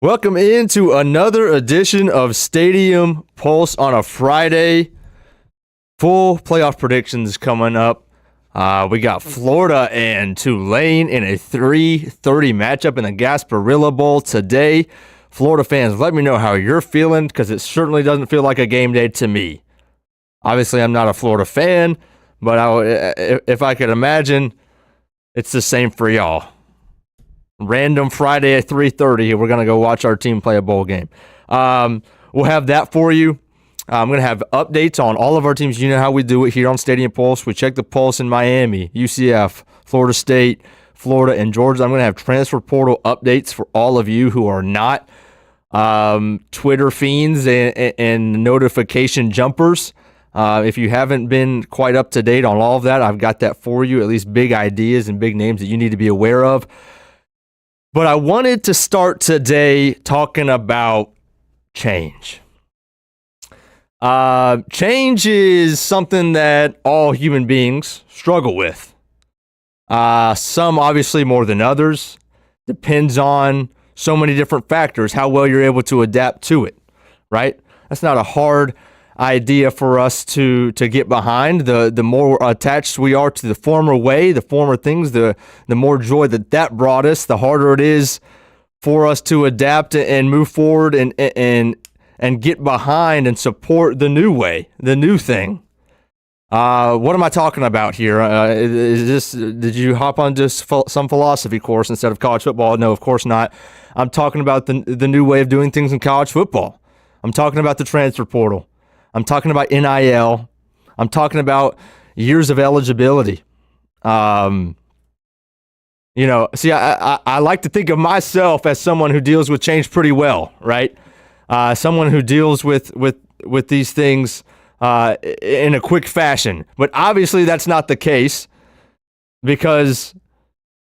Welcome into another edition of Stadium Pulse on a Friday. Full playoff predictions coming up. We got Florida and Tulane in a 3:30 matchup in the Gasparilla Bowl today. Florida fans, let me know how you're feeling, because it certainly doesn't feel like a game day to me. Obviously, I'm not a Florida fan, but if I could imagine, it's the same for y'all. Random Friday at 3:30, we're going to go watch our team play a bowl game. We'll have that for you. I'm going to have updates on all of our teams. You know how we do it here on Stadium Pulse. We check the pulse in Miami, UCF, Florida State, Florida, and Georgia. I'm going to have transfer portal updates for all of you who are not Twitter fiends and notification jumpers. If you haven't been quite up to date on all of that, I've got that for you, at least big ideas and big names that you need to be aware of. But I wanted to start today talking about change. Change is something that all human beings struggle with. Some obviously more than others. Depends on so many different factors, how well you're able to adapt to it, right? That's not a hard idea for us to get behind. The more attached we are to the former way, the former things, the more joy that brought us, the harder it is for us to adapt and move forward and get behind and support the new way, the new thing. What am I talking about here? Did you hop on just some philosophy course instead of college football? No, of course not. I'm talking about the new way of doing things in college football. I'm talking about the transfer portal. I'm talking about NIL. I'm talking about years of eligibility. I like to think of myself as someone who deals with change pretty well, right? Someone who deals with these things in a quick fashion. But obviously that's not the case, because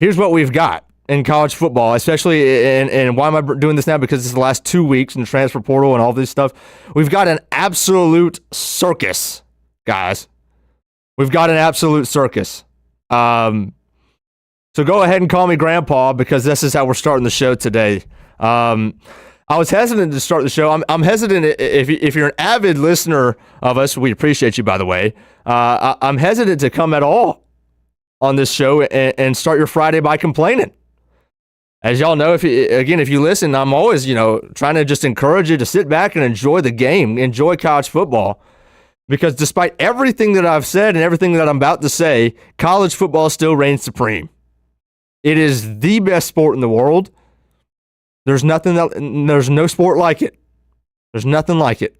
here's what we've got in college football, especially, and why am I doing this now? Because it's the last 2 weeks in the transfer portal and all this stuff. We've got an absolute circus, guys. We've got an absolute circus. So go ahead and call me Grandpa, because this is how we're starting the show today. I was hesitant to start the show. I'm hesitant if you're an avid listener of us. We appreciate you, by the way. I'm hesitant to come at all on this show and start your Friday by complaining. As y'all know, if you listen, I'm always, trying to just encourage you to sit back and enjoy the game, enjoy college football. Because despite everything that I've said and everything that I'm about to say, college football still reigns supreme. It is the best sport in the world. There's no sport like it. There's nothing like it.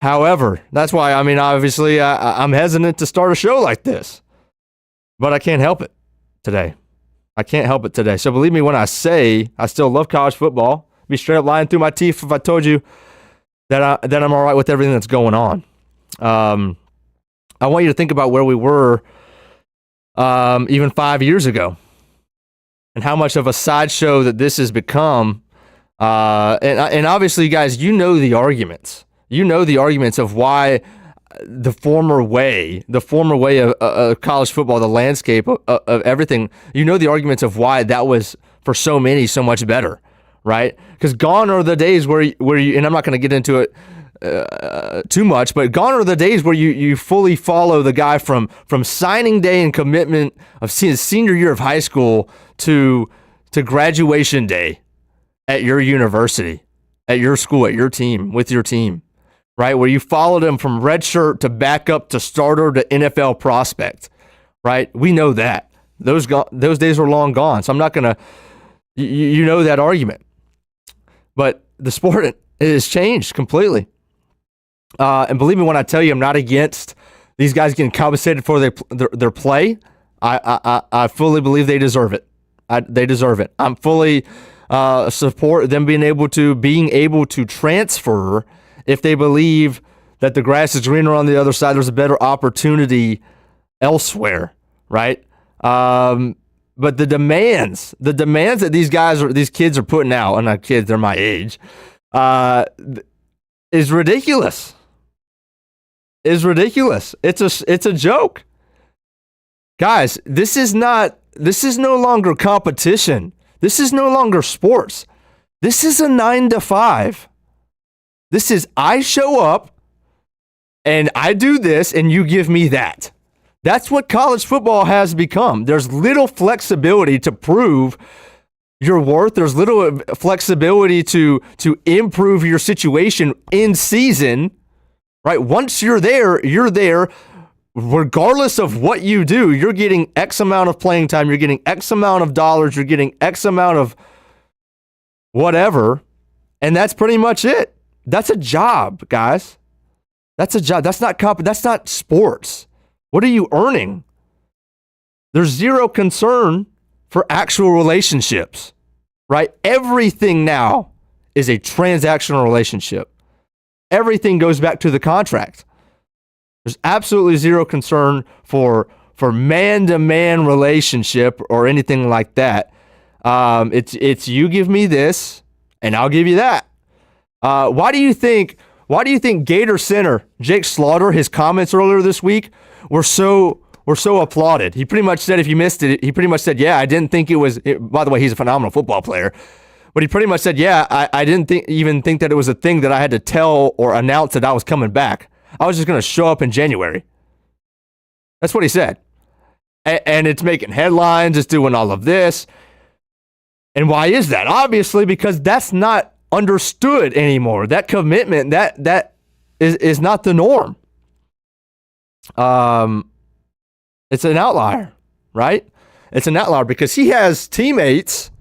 However, that's why, obviously, I'm hesitant to start a show like this. But I can't help it today. I can't help it today. So believe me when I say I still love college football. I'd be straight up lying through my teeth if I told you that I'm all right with everything that's going on. I want you to think about where we were even 5 years ago, and how much of a sideshow that this has become. And obviously, guys, you know the arguments. You know the arguments of why the former way of college football, the landscape of everything. You know the arguments of why that was, for so many, so much better, right? Because gone are the days where you, and I'm not going to get into it too much, but gone are the days where you fully follow the guy from signing day and commitment of senior year of high school to graduation day at your university, at your school, at your team, with your team, right? Where you followed him from redshirt to backup to starter to NFL prospect, right? We know that. Those days are long gone. So I'm not going to, you know that argument. But the sport has changed completely. And believe me when I tell you, I'm not against these guys getting compensated for their play. I fully believe they deserve it. They deserve it. I'm fully support them being able to transfer if they believe that the grass is greener on the other side. There's a better opportunity elsewhere, right? But the demands that these kids are putting out, and not kids, they're my age, is ridiculous. It's a joke. Guys, this is no longer competition. This is no longer sports. This is a 9 to 5. This is I show up and I do this and you give me that. That's what college football has become. There's little flexibility to prove your worth. There's little flexibility to improve your situation in season, right? Once you're there, you're there. Regardless of what you do, you're getting X amount of playing time. You're getting X amount of dollars. You're getting X amount of whatever. And that's pretty much it. That's a job, guys. That's a job. That's not sports. What are you earning? There's zero concern for actual relationships, right? Everything now is a transactional relationship. Everything goes back to the contract. There's absolutely zero concern for man-to-man relationship or anything like that. It's you give me this and I'll give you that. Why do you think Gator center Jake Slaughter, his comments earlier this week were so applauded? He pretty much said, if you missed it, he pretty much said, yeah, I didn't think it was, by the way, he's a phenomenal football player, but he pretty much said, yeah, I didn't even think that it was a thing that I had to tell or announce that I was coming back. I was just going to show up in January. That's what he said. And it's making headlines, it's doing all of this. And why is that? Obviously, because that's not understood anymore. That commitment, that is not the norm. It's an outlier, right? It's an outlier because he has teammates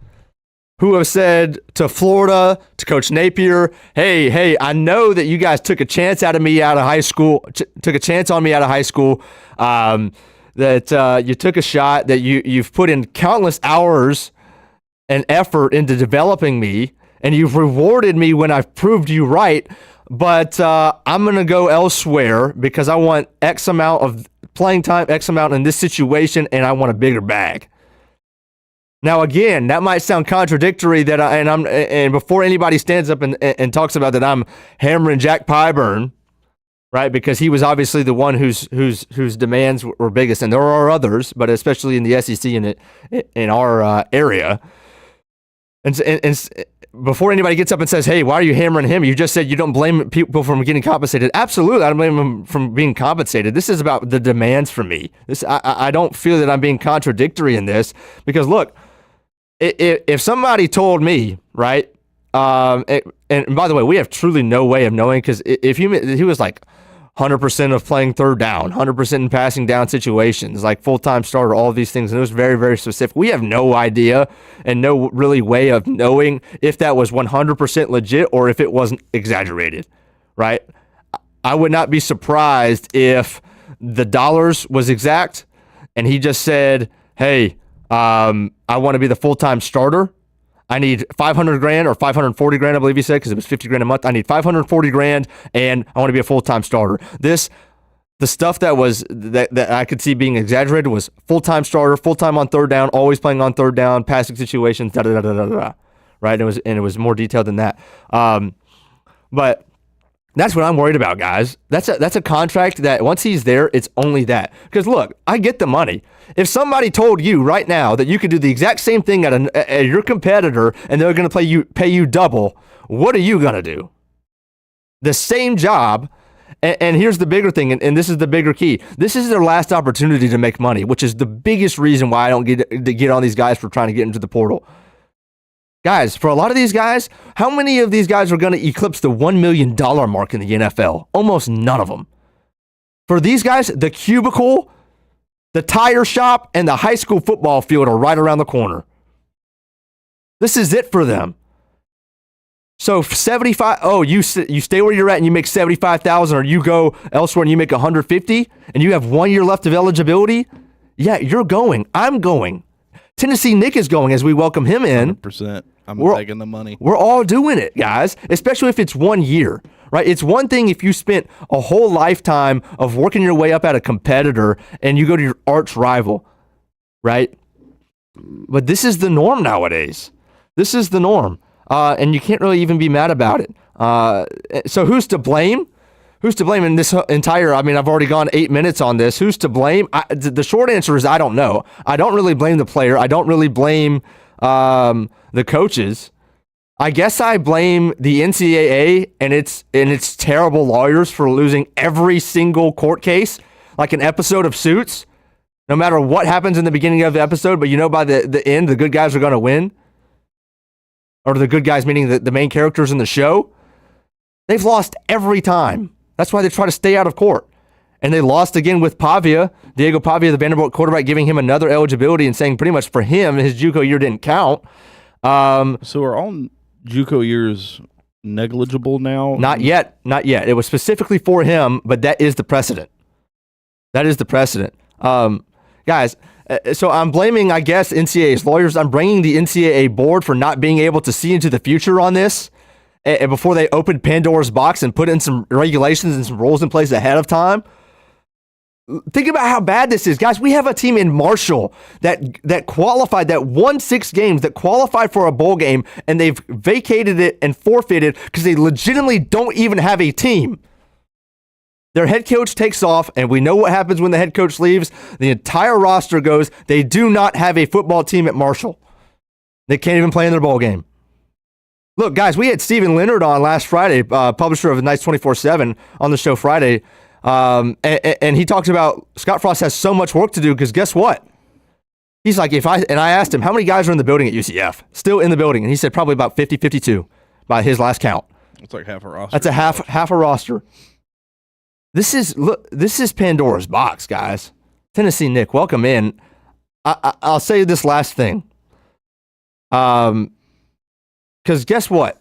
who have said to Florida, to Coach Napier, hey, I know that you guys took a chance out of me out of high school, took a chance on me out of high school, that you took a shot, that you've put in countless hours and effort into developing me, and you've rewarded me when I've proved you right, but I'm going to go elsewhere because I want X amount of playing time, X amount in this situation, and I want a bigger bag. Now, again, that might sound contradictory and before anybody stands up and talks about that, I'm hammering Jack Pyburn, right? Because he was obviously the one whose demands were biggest, and there are others, but especially in the SEC and in our area. And before anybody gets up and says, hey, why are you hammering him? You just said you don't blame people from getting compensated. Absolutely, I don't blame them from being compensated. This is about the demands from me. I don't feel that I'm being contradictory in this because, look, if somebody told me, right, and by the way, we have truly no way of knowing because if he was like 100% of playing third down, 100% in passing down situations, like full-time starter, all of these things, and it was very, very specific. We have no idea and no really way of knowing if that was 100% legit or if it wasn't exaggerated, right? I would not be surprised if the dollars was exact and he just said, hey, I want to be the full-time starter. I need $500,000 or $540,000, I believe he said, because it was $50,000 a month. I need $540,000, and I want to be a full-time starter. The stuff that I could see being exaggerated was full-time starter, full-time on third down, always playing on third down, passing situations, right? And it was more detailed than that. But that's what I'm worried about, guys. That's a contract that once he's there, it's only that. Because look, I get the money. If somebody told you right now that you could do the exact same thing at your competitor and they're going to pay you double, what are you going to do? The same job. And here's the bigger thing, and this is the bigger key. This is their last opportunity to make money, which is the biggest reason why I don't get on these guys for trying to get into the portal. Guys, for a lot of these guys, how many of these guys are going to eclipse the $1 million mark in the NFL? Almost none of them. For these guys, the cubicle, the tire shop, and the high school football field are right around the corner. This is it for them. So 75, you stay where you're at and you make 75,000, or you go elsewhere and you make 150 and you have 1 year left of eligibility. Yeah, you're going. I'm going. Tennessee Nick is going as we welcome him in. 100%. I'm taking the money. We're all doing it, guys, especially if it's 1 year, right? It's one thing if you spent a whole lifetime of working your way up at a competitor and you go to your arch rival, right? But this is the norm nowadays. This is the norm. And you can't really even be mad about it. So who's to blame? Who's to blame in this entire, I've already gone 8 minutes on this. Who's to blame? The short answer is I don't know. I don't really blame the player. I don't really blame the coaches. I guess I blame the NCAA and its terrible lawyers for losing every single court case, like an episode of Suits. No matter what happens in the beginning of the episode, but by the end, the good guys are going to win. Or the good guys, meaning the main characters in the show. They've lost every time. That's why they try to stay out of court. And they lost again with Pavia, Diego Pavia, the Vanderbilt quarterback, giving him another eligibility and saying pretty much for him, his JUCO year didn't count. So are all JUCO years negligible now? Not yet. It was specifically for him, but that is the precedent. Guys, so I'm blaming, I guess, NCAA's lawyers. I'm bringing the NCAA board for not being able to see into the future on this before they opened Pandora's box and put in some regulations and some rules in place ahead of time. Think about how bad this is. Guys, we have a team in Marshall that qualified, that won 6 games, that qualified for a bowl game, and they've vacated it and forfeited because they legitimately don't even have a team. Their head coach takes off, and we know what happens when the head coach leaves. The entire roster goes. They do not have a football team at Marshall. They can't even play in their bowl game. Look, guys, we had Stephen Leonard on last Friday, publisher of Knights 24/7, on the show Friday, and he talks about Scott Frost has so much work to do because guess what? He's like, I asked him, how many guys are in the building at UCF? Still in the building, and he said probably about 50, 52 by his last count. It's like half a roster. That's a half a roster. This is Pandora's box, guys. Tennessee Nick, welcome in. I'll say this last thing. Because guess what?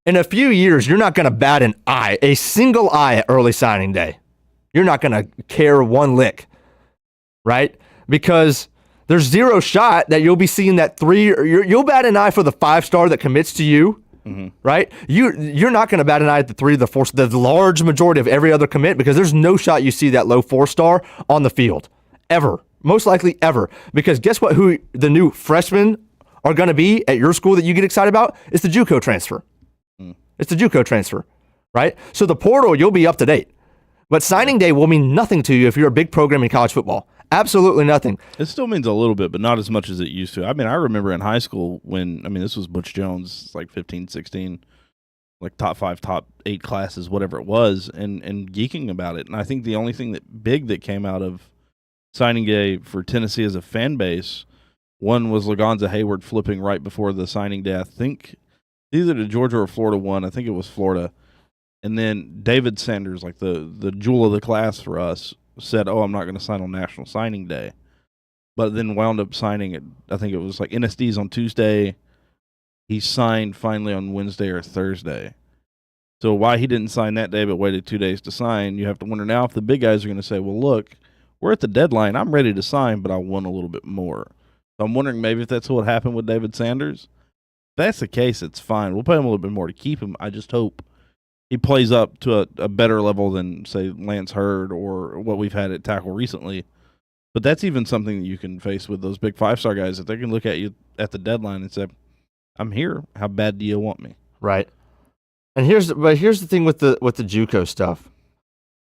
In a few years, you're not going to bat an eye, a single eye at early signing day. You're not going to care one lick, right? Because there's zero shot that you'll be seeing that 3. You'll bat an eye for the 5-star that commits to you, right? You're not going to bat an eye at the 3, the 4, the large majority of every other commit because there's no shot you see that low 4-star on the field ever, most likely ever. Because guess what? Who the new freshmen are going to be at your school that you get excited about? It's the JUCO transfer. It's the JUCO transfer, right? So the portal, you'll be up to date. But signing day will mean nothing to you if you're a big program in college football. Absolutely nothing. It still means a little bit, but not as much as it used to. I mean, I remember in high school when, this was Butch Jones, like 15, 16, like top 5, top 8 classes, whatever it was, and geeking about it. And I think the only thing that came out of signing day for Tennessee as a fan base, one was Lagonza Hayward flipping right before the signing day. I think either to Georgia or Florida won. I think it was Florida. And then David Sanders, like the jewel of the class for us, said, I'm not going to sign on National Signing Day. But then wound up signing it. I think it was like NSD's on Tuesday. He signed finally on Wednesday or Thursday. So why he didn't sign that day but waited 2 days to sign, you have to wonder now if the big guys are going to say, well, look, we're at the deadline. I'm ready to sign, but I want a little bit more. So I'm wondering maybe if that's what happened with David Sanders. If that's the case, it's fine. We'll pay him a little bit more to keep him. I just hope he plays up to a better level than, say, Lance Hurd or what we've had at tackle recently. But that's even something that you can face with those big 5-star guys. If they can look at you at the deadline and say, I'm here. How bad do you want me? Right. And here's the thing with the JUCO stuff.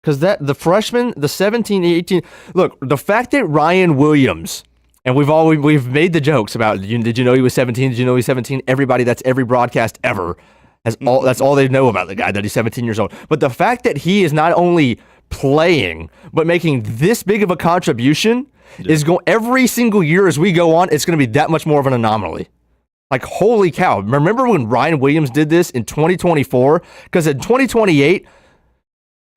Because the freshmen, the 17, 18, look, the fact that Ryan Williams, and we've made the jokes about, did you know he was 17? Did you know he was 17? Everybody, that's every broadcast ever. That's all they know about the guy, that he's 17 years old. But the fact that he is not only playing, but making this big of a contribution is going every single year as we go on, it's going to be that much more of an anomaly. Like, holy cow. Remember when Ryan Williams did this in 2024? Because in 2028,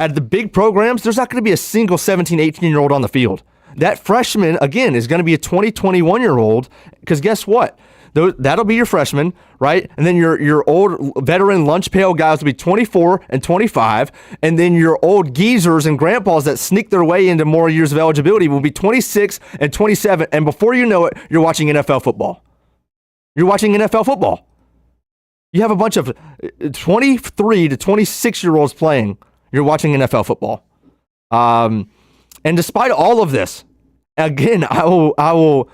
at the big programs, there's not going to be a single 17, 18-year-old on the field. That freshman, again, is going to be a 20, 21-year-old, because guess what? That'll be your freshman, right? And then your old veteran lunch pail guys will be 24 and 25, and then your old geezers and grandpas that sneak their way into more years of eligibility will be 26 and 27, and before you know it, you're watching NFL football. You're watching NFL football. You have a bunch of 23 to 26-year-olds playing. You're watching NFL football. And despite all of this, again, I will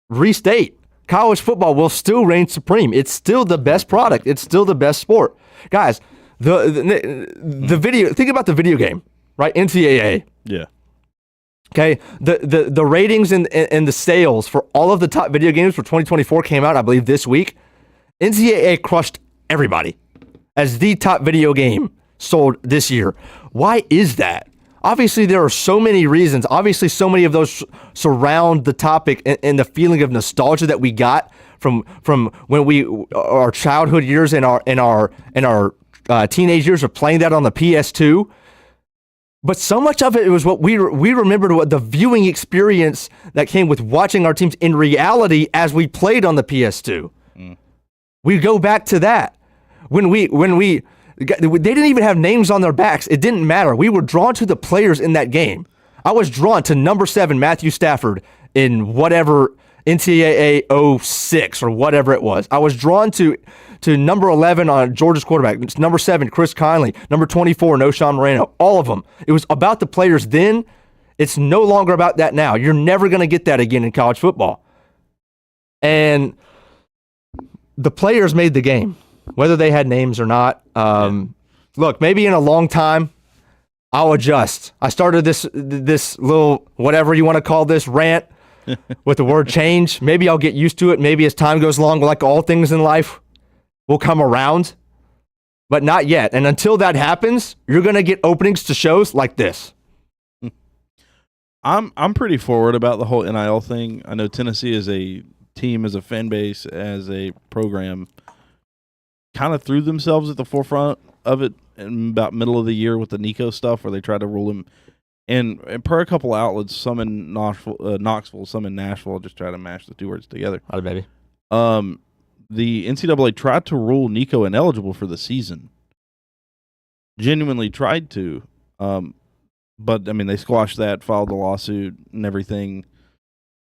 restate, college football will still reign supreme. It's still the best product. It's still the best sport. Guys, the video, think about the video game, right? NCAA. Yeah. Okay, the ratings and the sales for all of the top video games for 2024 came out, I believe, this week. NCAA crushed everybody as the top video game sold this year. Why is that? Obviously, there are so many reasons. Obviously, so many of those surround the topic and the feeling of nostalgia that we got from when our childhood years and our teenage years of playing that on the PS2. But so much of it was what we remembered, what the viewing experience that came with watching our teams in reality as we played on the PS2. We go back to that when we they didn't even have names on their backs. It didn't matter. We were drawn to the players in that game. I was drawn to number 7 Matthew Stafford in whatever NCAA 06 or whatever it was. I was drawn to number 11 on Georgia's quarterback. It's number 7 Chris Conley, number 24 Noshawn Moreno. All of them. It was about the players then. It's no longer about that now. You're never going to get that again in college football. And the players made the game, whether they had names or not. Look, maybe in a long time, I'll adjust. I started this little, whatever you want to call this, rant with the word change. Maybe I'll get used to it. Maybe as time goes along, like all things in life, will come around. But not yet. And until that happens, you're going to get openings to shows like this. I'm pretty forward about the whole NIL thing. I know Tennessee as a team, as a fan base, as a program, kind of threw themselves at the forefront of it in about middle of the year with the Nico stuff, where they tried to rule him. And per a couple outlets, some in Knoxville, some in Nashville, just try to mash the two words together. Howdy, baby. The NCAA tried to rule Nico ineligible for the season. Genuinely tried to. But, I mean, they squashed that, filed the lawsuit and everything.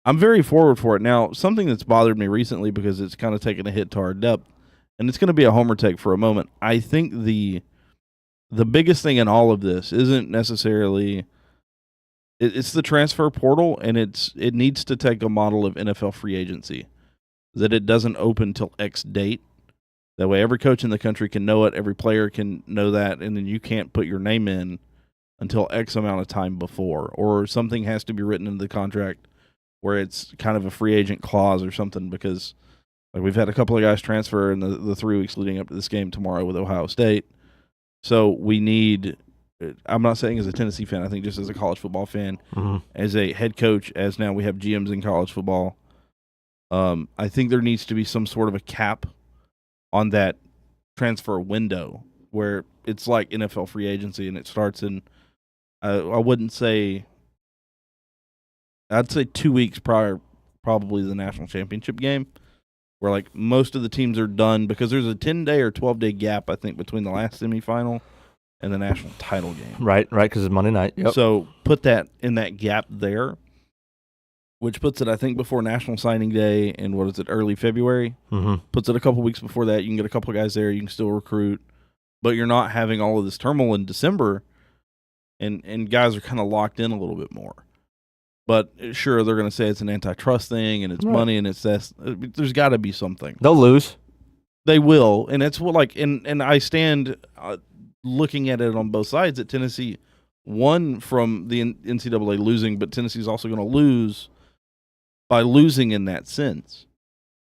I'm very forward for it. Now, something that's bothered me recently, because it's kind of taken a hit to our depth, and it's going to be a homer take for a moment. I think the biggest thing in all of this isn't necessarily it's the transfer portal, and it needs to take a model of NFL free agency, that it doesn't open till X date. That way every coach in the country can know it, every player can know that, and then you can't put your name in until X amount of time before, or something has to be written into the contract where it's kind of a free agent clause or something, because like we've had a couple of guys transfer in the 3 weeks leading up to this game tomorrow with Ohio State. So we need, I'm not saying as a Tennessee fan, I think just as a college football fan, as a head coach, as now we have GMs in college football, I think there needs to be some sort of a cap on that transfer window where it's like NFL free agency, and it starts in, I'd say 2 weeks prior, probably the national championship game, where like most of the teams are done, because there's a 10-day or 12-day gap, I think, between the last semifinal and the national title game. Right, because it's Monday night. Yep. So put that in that gap there, which puts it, I think, before National Signing Day in, early February. Puts it a couple weeks before that. You can get a couple of guys there. You can still recruit. But you're not having all of this turmoil in December, and guys are kind of locked in a little bit more. But sure, they're going to say it's an antitrust thing, and it's money, and it's this. There's got to be something. They'll lose. They will, and it's what and I stand looking at it on both sides. That Tennessee won from the NCAA losing, but Tennessee's also going to lose by losing in that sense,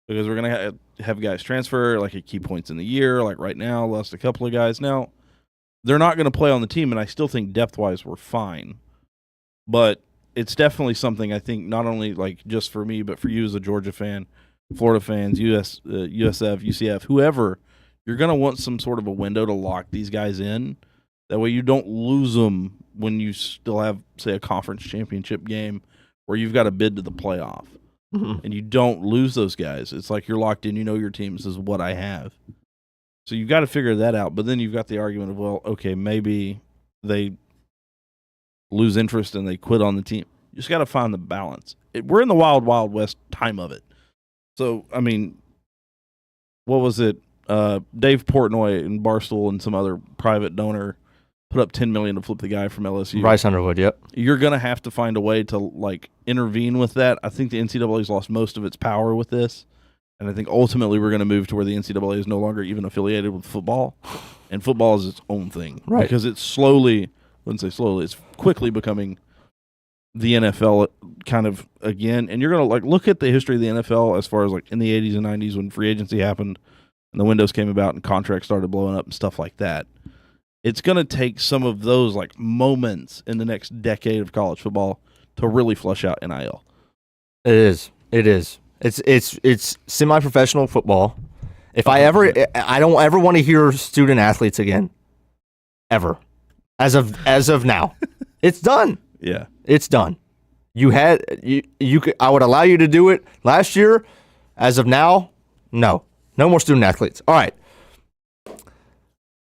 because we're going to have guys transfer like at key points in the year. Like right now, lost a couple of guys. Now they're not going to play on the team, and I still think depth-wise we're fine, but it's definitely something I think not only like just for me, but for you as a Georgia fan, Florida fans, USF, UCF, whoever, you're going to want some sort of a window to lock these guys in. That way you don't lose them when you still have, say, a conference championship game where you've got to bid to the playoff. And you don't lose those guys. It's like you're locked in. You know your team. This is what I have. So you've got to figure that out. But then you've got the argument of, well, okay, maybe they lose interest and they quit on the team. You just got to find the balance. We're in the wild, wild west time of it. So, I mean, what was it? Dave Portnoy and Barstool and some other private donor put up $10 million to flip the guy from LSU. Bryce Underwood, yep. You're going to have to find a way to, like, intervene with that. I think the NCAA's lost most of its power with this. And I think ultimately we're going to move to where the NCAA is no longer even affiliated with football. And football is its own thing. Right. Because it's slowly, I wouldn't say slowly, it's quickly becoming the NFL kind of again. And you're going to, like, look at the history of the NFL as far as, like, in the 80s and 90s when free agency happened. and the windows came about and contracts started blowing up and stuff like that. It's going to take some of those like moments in the next decade of college football to really flush out NIL. It is. It's semi-professional football. If I don't ever want to hear student athletes again, ever. As of now, it's done. Yeah, it's done. You could, I would allow you to do it last year. As of now, no more student athletes. All right.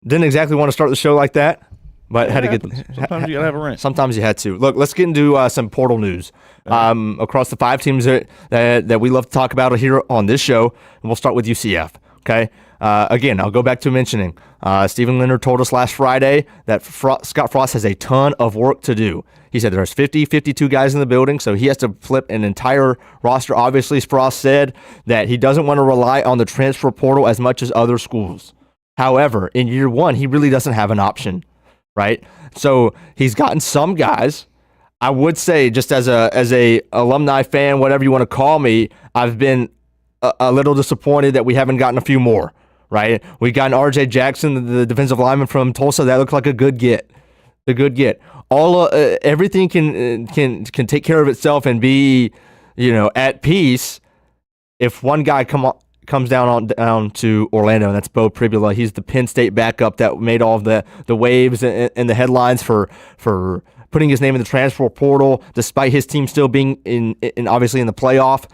Didn't exactly want to start the show like that, but had to get. Sometimes you gotta have a rant. Sometimes you had to. Look, let's get into some portal news across the 5 teams that we love to talk about here on this show, and we'll start with UCF. Okay. Again, I'll go back to mentioning Stephen Leonard told us last Friday that Scott Frost has a ton of work to do. He said there's 52 guys in the building, so he has to flip an entire roster. Obviously, Frost said that he doesn't want to rely on the transfer portal as much as other schools. However, in year 1, he really doesn't have an option, right? So he's gotten some guys. I would say, just as a alumni fan, whatever you want to call me, I've been a little disappointed that we haven't gotten a few more, right? We got an R.J. Jackson, the defensive lineman from Tulsa. That looked like a good get. Everything can take care of itself and be, at peace if one guy comes down to Orlando, and that's Bo Pribula. He's the Penn State backup that made all of the waves and the headlines for putting his name in the transfer portal, despite his team still being in obviously in the playoff.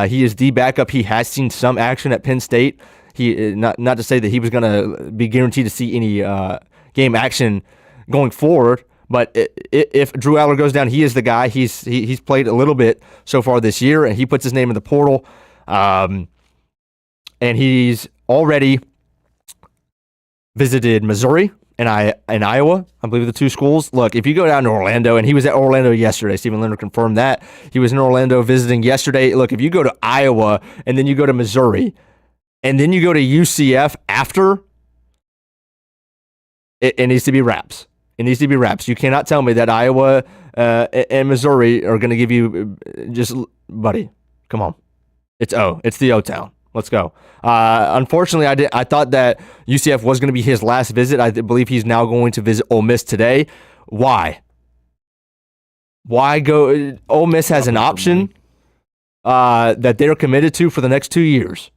He is the backup. He has seen some action at Penn State. He not to say that he was going to be guaranteed to see any game action going forward, but if Drew Aller goes down, he is the guy. He's played a little bit so far this year, and he puts his name in the portal. And he's already visited Missouri and Iowa, I believe the 2 schools. Look, if you go down to Orlando, and he was at Orlando yesterday, Stephen Leonard confirmed that. He was in Orlando visiting yesterday. Look, if you go to Iowa, and then you go to Missouri, and then you go to UCF after, it needs to be wraps. It needs to be wraps. You cannot tell me that Iowa and Missouri are going to give you buddy, come on. It's the O-Town. Let's go. Unfortunately, I thought that UCF was going to be his last visit. I believe he's now going to visit Ole Miss today. Why? Why go? Ole Miss has an option that they're committed to for the next 2 years.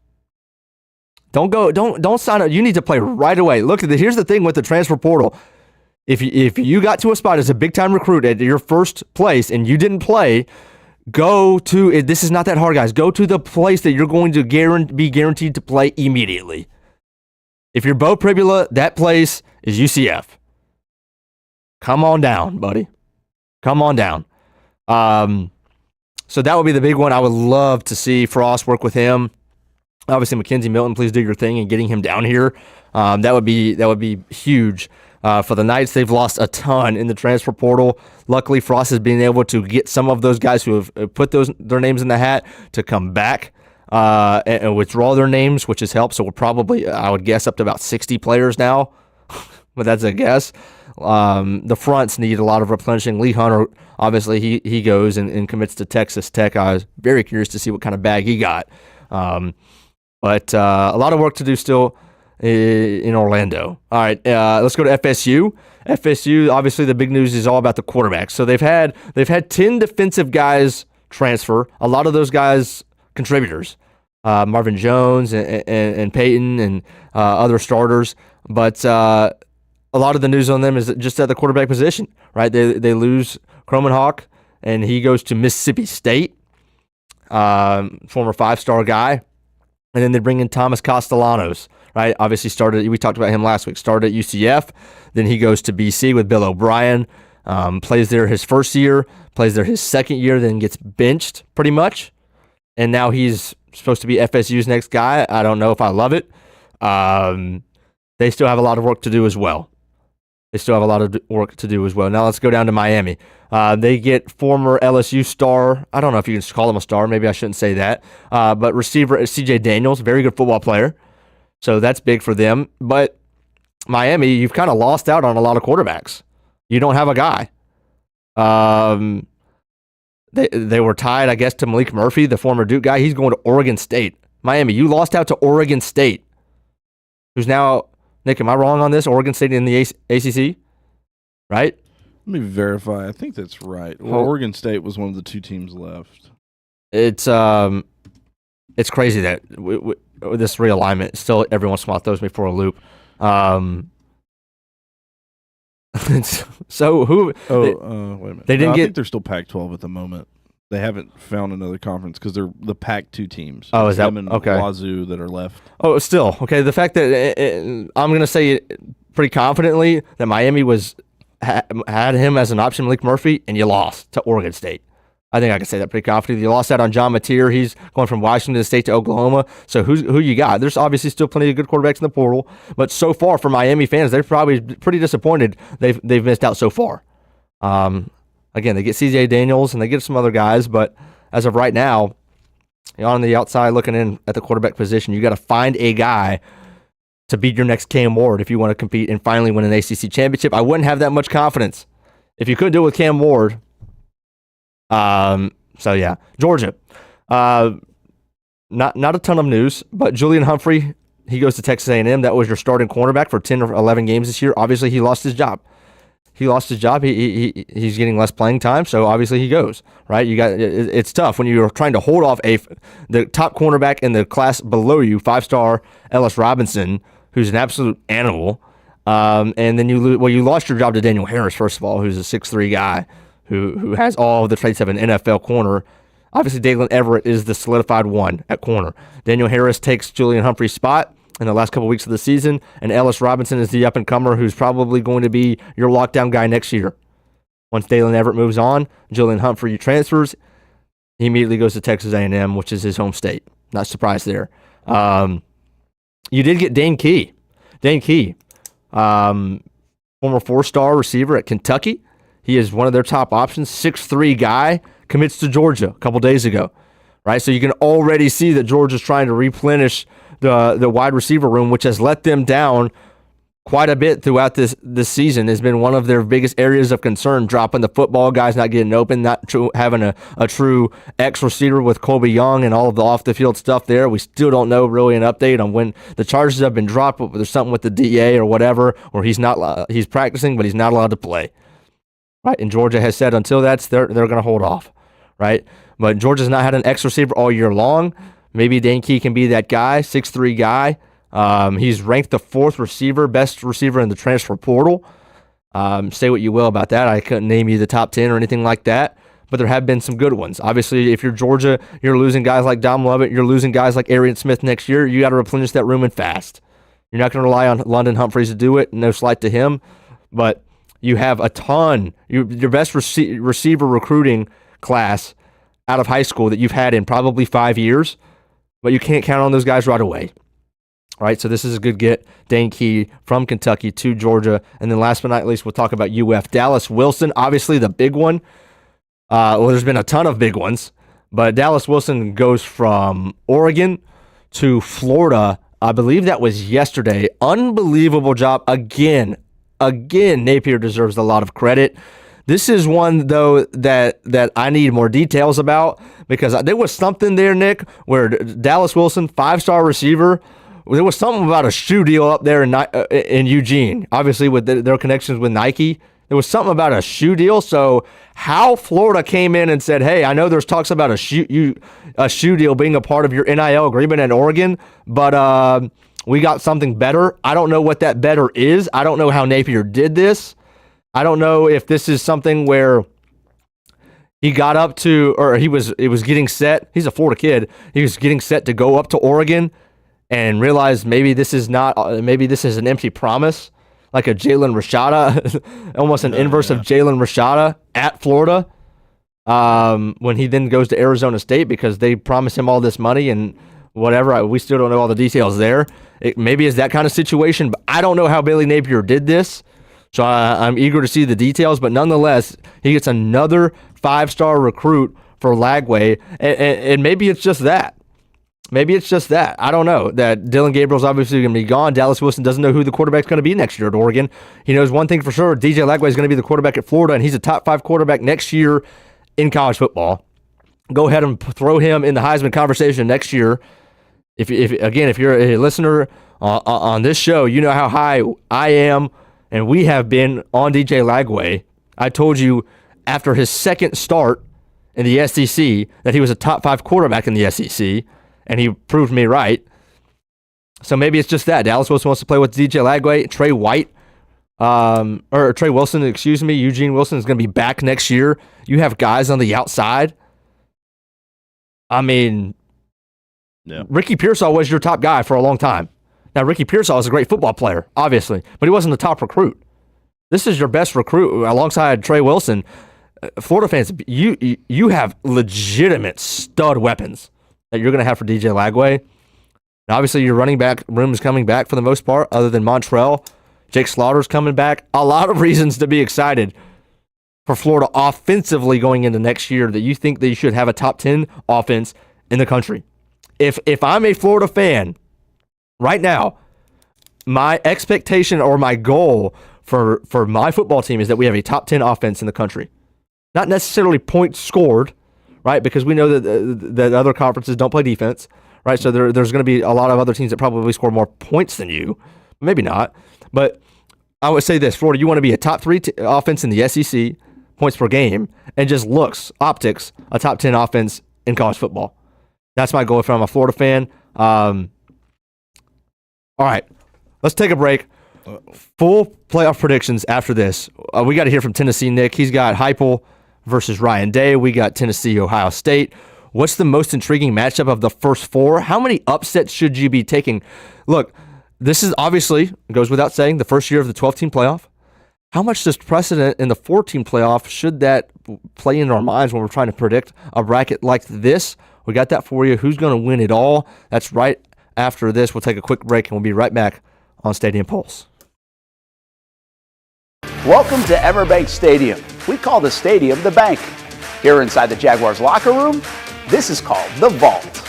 Don't go. Don't sign up. You need to play right away. Look, here's the thing with the transfer portal. If you got to a spot as a big time recruit at your first place and you didn't play, go to, this is not that hard, guys. Go to the place that you're going to be guaranteed to play immediately. If you're Bo Pribula, that place is UCF. Come on down, buddy. Come on down. So that would be the big one. I would love to see Frost work with him. Obviously, Mackenzie Milton, please do your thing and getting him down here. That would be huge. For the Knights, they've lost a ton in the transfer portal. Luckily, Frost has been able to get some of those guys who have put their names in the hat to come back and withdraw their names, which has helped. So we're probably, I would guess, up to about 60 players now, but that's a guess. The fronts need a lot of replenishing. Lee Hunter, obviously, he goes and commits to Texas Tech. I was very curious to see what kind of bag he got. But a lot of work to do still in Orlando. All right, let's go to FSU. FSU, obviously, the big news is all about the quarterbacks. So they've had 10 defensive guys transfer. A lot of those guys contributors, Marvin Jones and Peyton and other starters. But a lot of the news on them is just at the quarterback position, right? They lose Cromenhawk, and he goes to Mississippi State, former 5-star guy. And then they bring in Thomas Castellanos, right? Obviously we talked about him last week, started at UCF. Then he goes to BC with Bill O'Brien, plays there his first year, plays there his second year, then gets benched pretty much. And now he's supposed to be FSU's next guy. I don't know if I love it. They still have a lot of work to do as well. Now let's go down to Miami. They get former LSU star. I don't know if you can call him a star. Maybe I shouldn't say that. But receiver CJ Daniels, very good football player. So that's big for them. But Miami, you've kind of lost out on a lot of quarterbacks. You don't have a guy. They were tied, I guess, to Malik Murphy, the former Duke guy. He's going to Oregon State. Miami, you lost out to Oregon State. who's now, Nick, am I wrong on this? Oregon State in the ACC, right? Let me verify. I think that's right. Well, Oregon State was one of the 2 teams left. It's crazy that this realignment still every once in a while throws me for a loop. So who? Wait a minute. They didn't I get. think they're still Pac-12 at the moment. They haven't found another conference because they're the Pac-2 teams. Oh, is that them and okay? Wazoo that are left. Oh, still okay. The fact that I'm going to say pretty confidently that Miami had him as an option, Malik Murphy, and you lost to Oregon State. I think I can say that pretty confidently. You lost out on John Mateer. He's going from Washington State to Oklahoma. So who you got? There's obviously still plenty of good quarterbacks in the portal, but so far for Miami fans, they're probably pretty disappointed. They've missed out so far. Again, they get C.J. Daniels and they get some other guys, but as of right now, you're on the outside looking in at the quarterback position. You got to find a guy to beat your next Cam Ward if you want to compete and finally win an ACC championship. I wouldn't have that much confidence if you couldn't do it with Cam Ward. So yeah, Georgia. Not a ton of news, but Julian Humphrey, he goes to Texas A&M. That was your starting cornerback for 10 or 11 games this year. Obviously, he lost his job. He's getting less playing time, so obviously he goes, right? It's tough when you're trying to hold off the top cornerback in the class below you, 5-star Ellis Robinson, who's an absolute animal. And then you lost your job to Daniel Harris, first of all, who's a 6'3" guy who has all the traits of an NFL corner. Obviously, Dalen Everett is the solidified one at corner. Daniel Harris takes Julian Humphrey's spot in the last couple weeks of the season, and Ellis Robinson is the up-and-comer who's probably going to be your lockdown guy next year. Once Dalen Everett moves on, Julian Humphrey transfers. He immediately goes to Texas A&M, which is his home state. Not surprised there. You did get Dane Key. Former 4-star receiver at Kentucky. He is one of their top options. 6'3" guy, commits to Georgia a couple days ago. Right, so you can already see that Georgia's trying to replenish the wide receiver room, which has let them down quite a bit throughout this season. Has been one of their biggest areas of concern, dropping the football, guys not getting open, not having a true X receiver with Colby Young and all of the off-the-field stuff there. We still don't know really an update on when the charges have been dropped, but there's something with the DA or whatever, or he's practicing, but he's not allowed to play. Right, and Georgia has said until they're going to hold off, right? But Georgia's not had an X receiver all year long. Maybe Dane Key can be that guy, 6'3" guy. He's ranked the 4th best receiver in the transfer portal. Say what you will about that. I couldn't name you the top 10 or anything like that, but there have been some good ones. Obviously, if you're Georgia, you're losing guys like Dom Lovett, you're losing guys like Arian Smith next year. You got to replenish that room and fast. You're not going to rely on London Humphreys to do it. No slight to him, but you have a ton. Your best receiver recruiting class out of high school that you've had in probably 5 years, but you can't count on those guys right away. All right, so this is a good get. Dane Key from Kentucky to Georgia. And then last but not least, we'll talk about UF. Dallas Wilson, obviously the big one. There's been a ton of big ones, but Dallas Wilson goes from Oregon to Florida. I believe that was yesterday. Unbelievable job. Again, Napier deserves a lot of credit. This is one, though, that I need more details about, because there was something there, Nick, where Dallas Wilson, 5-star receiver, there was something about a shoe deal up there in Eugene, obviously with their connections with Nike. There was something about a shoe deal. So how Florida came in and said, hey, I know there's talks about a shoe deal being a part of your NIL agreement in Oregon, but we got something better. I don't know what that better is. I don't know how Napier did this. I don't know if this is something where he got up to, or it was getting set. He's a Florida kid. He was getting set to go up to Oregon and realized maybe this is an empty promise, like a Jalen Rashada, almost an inverse of Jalen Rashada at Florida. When he then goes to Arizona State because they promised him all this money and whatever. We still don't know all the details there. Maybe it's that kind of situation, but I don't know how Billy Napier did this. So I'm eager to see the details, but nonetheless, he gets another 5-star recruit for Lagway, and maybe it's just that. I don't know. That Dylan Gabriel's obviously going to be gone. Dallas Wilson doesn't know who the quarterback's going to be next year at Oregon. He knows one thing for sure. DJ Lagway is going to be the quarterback at Florida, and he's a top 5 quarterback next year in college football. Go ahead and throw him in the Heisman conversation next year. If you're a listener on this show, you know how high I am, and we have been on DJ Lagway. I told you after his second start in the SEC that he was a top 5 quarterback in the SEC, and he proved me right. So maybe it's just that. Dallas Wilson wants to play with DJ Lagway. Trey Wilson, Eugene Wilson is going to be back next year. You have guys on the outside. I mean, yeah. Ricky Pearsall was your top guy for a long time. Now, Ricky Pearsall is a great football player, obviously, but he wasn't the top recruit. This is your best recruit alongside Trey Wilson. Florida fans, you have legitimate stud weapons that you're going to have for DJ Lagway. And obviously, your running back room is coming back for the most part, other than Montrell. Jake Slaughter's coming back. A lot of reasons to be excited for Florida offensively going into next year, that you think that you should have a top 10 offense in the country. If I'm a Florida fan right now, my expectation or my goal for my football team is that we have a top 10 offense in the country. Not necessarily points scored, right? Because we know that other conferences don't play defense, right? So there's going to be a lot of other teams that probably score more points than you. Maybe not. But I would say this, Florida, you want to be a top 3 offense in the SEC, points per game, and just optics, a top 10 offense in college football. That's my goal if I'm a Florida fan. All right, let's take a break. Full playoff predictions after this. We got to hear from Tennessee Nick. He's got Heupel versus Ryan Day. We got Tennessee, Ohio State. What's the most intriguing matchup of the first 4? How many upsets should you be taking? Look, this is obviously, it goes without saying, the first year of the 12-team playoff. How much does precedent in the 14 playoff, should that play into our minds when we're trying to predict a bracket like this? We got that for you. Who's going to win it all? That's right after this. We'll take a quick break, and we'll be right back on Stadium Pulse. Welcome to Everbank Stadium. We call the stadium the bank. Here inside the Jaguars locker room, this is called the Vault.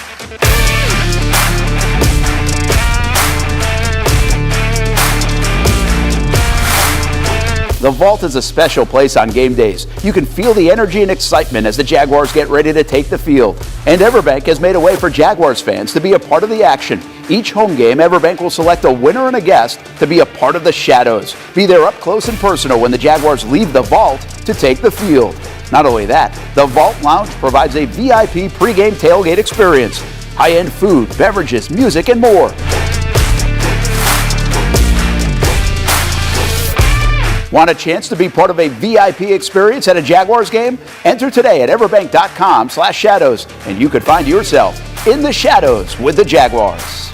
The Vault is a special place on game days. You can feel the energy and excitement as the Jaguars get ready to take the field. And Everbank has made a way for Jaguars fans to be a part of the action. Each home game, Everbank will select a winner and a guest to be a part of the Shadows. Be there up close and personal when the Jaguars leave the Vault to take the field. Not only that, the Vault Lounge provides a VIP pregame tailgate experience. High-end food, beverages, music, and more. Want a chance to be part of a VIP experience at a Jaguars game? Enter today at everbank.com/shadows, and you could find yourself in the shadows with the Jaguars.